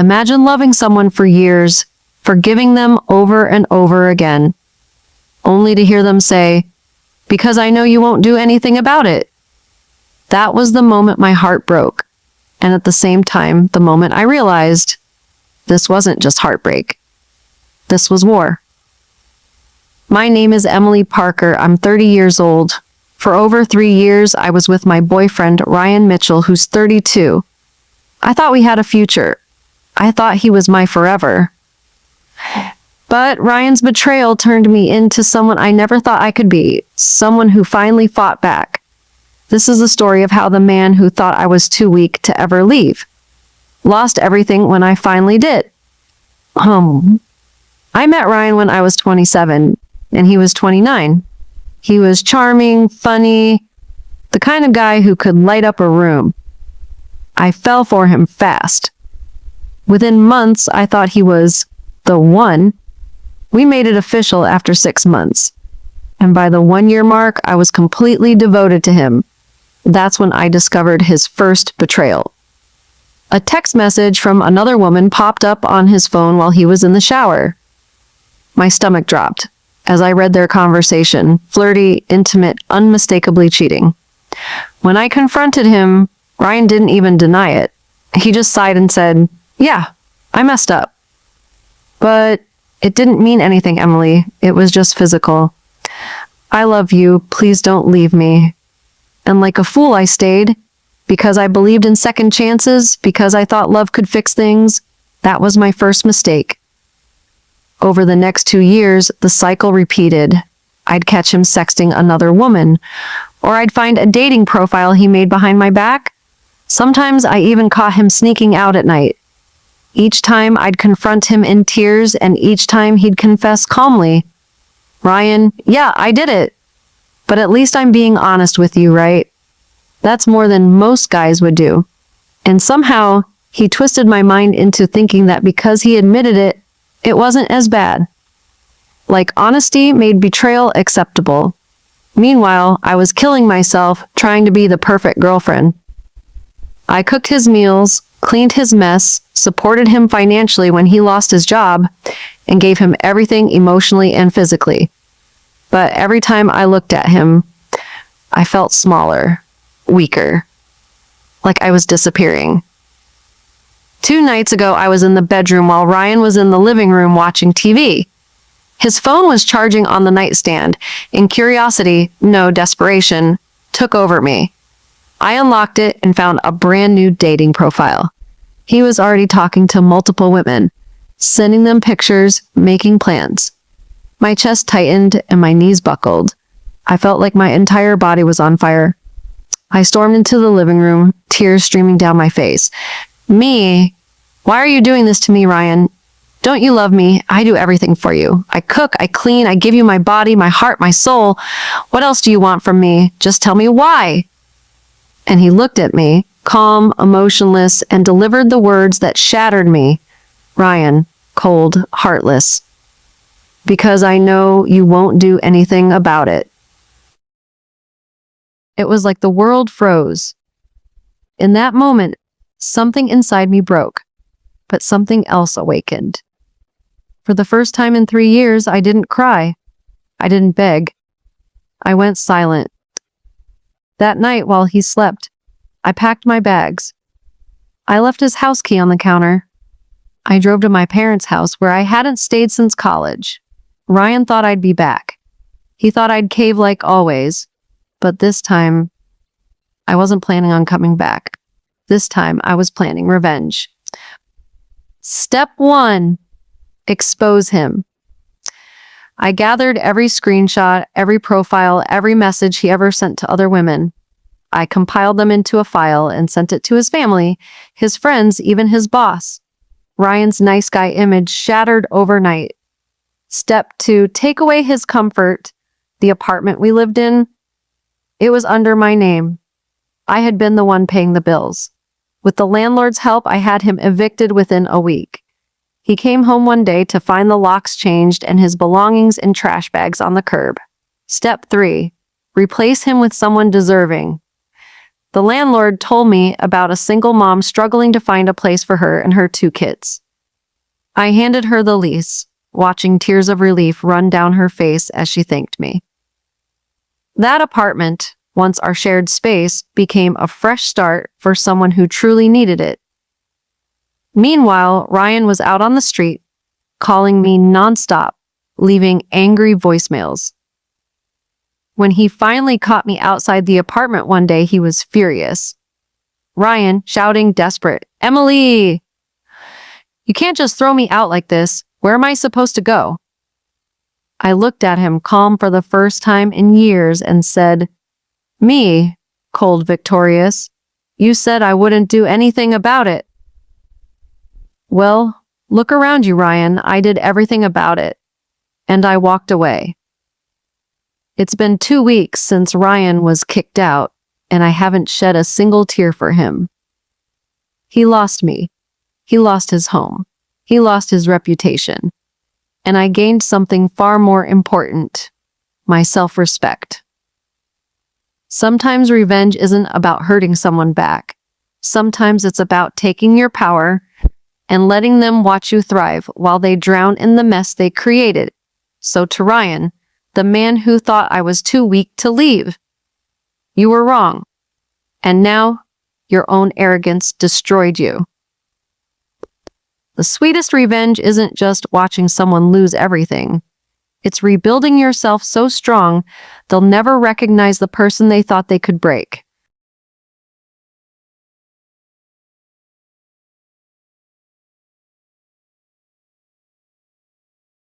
Imagine loving someone for years, forgiving them over and over again, only to hear them say, "Because I know you won't do anything about it." That was the moment my heart broke, and at the same time, the moment I realized this wasn't just heartbreak. This was war. My name is Emily Parker. I'm 30 years old. For over 3 years, I was with my boyfriend, Ryan Mitchell, who's 32. I thought we had a future. I thought he was my forever. But Ryan's betrayal turned me into someone I never thought I could be, someone who finally fought back. This is a story of how the man who thought I was too weak to ever leave lost everything when I finally did. I met Ryan when I was 27, and he was 29. He was charming, funny, the kind of guy who could light up a room. I fell for him fast. Within months, I thought he was the one. We made it official after 6 months. And by the 1-year mark, I was completely devoted to him. That's when I discovered his first betrayal. A text message from another woman popped up on his phone while he was in the shower. My stomach dropped as I read their conversation, flirty, intimate, unmistakably cheating. When I confronted him, Ryan didn't even deny it. He just sighed and said, "Yeah, I messed up." But it didn't mean anything, Emily. It was just physical. "I love you. Please don't leave me." And like a fool, I stayed because I believed in second chances, because I thought love could fix things. That was my first mistake. Over the next 2 years, the cycle repeated. I'd catch him sexting another woman, or I'd find a dating profile he made behind my back. Sometimes I even caught him sneaking out at night. Each time I'd confront him in tears, and each time he'd confess calmly, "Ryan, yeah, I did it. But at least I'm being honest with you, right?" That's more than most guys would do. And somehow, he twisted my mind into thinking that because he admitted it, it wasn't as bad. Like honesty made betrayal acceptable. Meanwhile, I was killing myself trying to be the perfect girlfriend. I cooked his meals, cleaned his mess, supported him financially when he lost his job, and gave him everything emotionally and physically. But every time I looked at him, I felt smaller, weaker, like I was disappearing. 2 nights ago, I was in the bedroom while Ryan was in the living room watching TV. His phone was charging on the nightstand, and curiosity, no desperation, took over me. I unlocked it and found a brand new dating profile. He was already talking to multiple women, sending them pictures, making plans. My chest tightened and my knees buckled. I felt like my entire body was on fire. I stormed into the living room, tears streaming down my face. "Me? Why are you doing this to me, Ryan? Don't you love me? I do everything for you. I cook, I clean, I give you my body, my heart, my soul. What else do you want from me? Just tell me why." And he looked at me, calm, emotionless, and delivered the words that shattered me. "Ryan, cold, heartless. Because I know you won't do anything about it." It was like the world froze. In that moment, something inside me broke, but something else awakened. For the first time in 3 years, I didn't cry. I didn't beg. I went silent. That night, while he slept, I packed my bags. I left his house key on the counter. I drove to my parents' house where I hadn't stayed since college. Ryan thought I'd be back. He thought I'd cave like always. But this time, I wasn't planning on coming back. This time, I was planning revenge. Step 1, expose him. I gathered every screenshot, every profile, every message he ever sent to other women. I compiled them into a file and sent it to his family, his friends, even his boss. Ryan's nice guy image shattered overnight. Step 2, take away his comfort. The apartment we lived in, it was under my name. I had been the one paying the bills. With the landlord's help, I had him evicted within a week. He came home one day to find the locks changed and his belongings in trash bags on the curb. Step 3, replace him with someone deserving. The landlord told me about a single mom struggling to find a place for her and her 2 kids. I handed her the lease, watching tears of relief run down her face as she thanked me. That apartment, once our shared space, became a fresh start for someone who truly needed it. Meanwhile, Ryan was out on the street, calling me nonstop, leaving angry voicemails. When he finally caught me outside the apartment one day, he was furious. Ryan, shouting desperate, "Emily! You can't just throw me out like this. Where am I supposed to go?" I looked at him, calm for the first time in years, and said, "Me, cold victorious. You said I wouldn't do anything about it." "Well, look around you, Ryan. I did everything about it." And I walked away. It's been 2 weeks since Ryan was kicked out, and I haven't shed a single tear for him. He lost me. He lost his home. He lost his reputation. And I gained something far more important: my self-respect. Sometimes revenge isn't about hurting someone back. Sometimes it's about taking your power and letting them watch you thrive while they drown in the mess they created. So to Ryan, the man who thought I was too weak to leave, you were wrong. And now, your own arrogance destroyed you. The sweetest revenge isn't just watching someone lose everything. It's rebuilding yourself so strong they'll never recognize the person they thought they could break.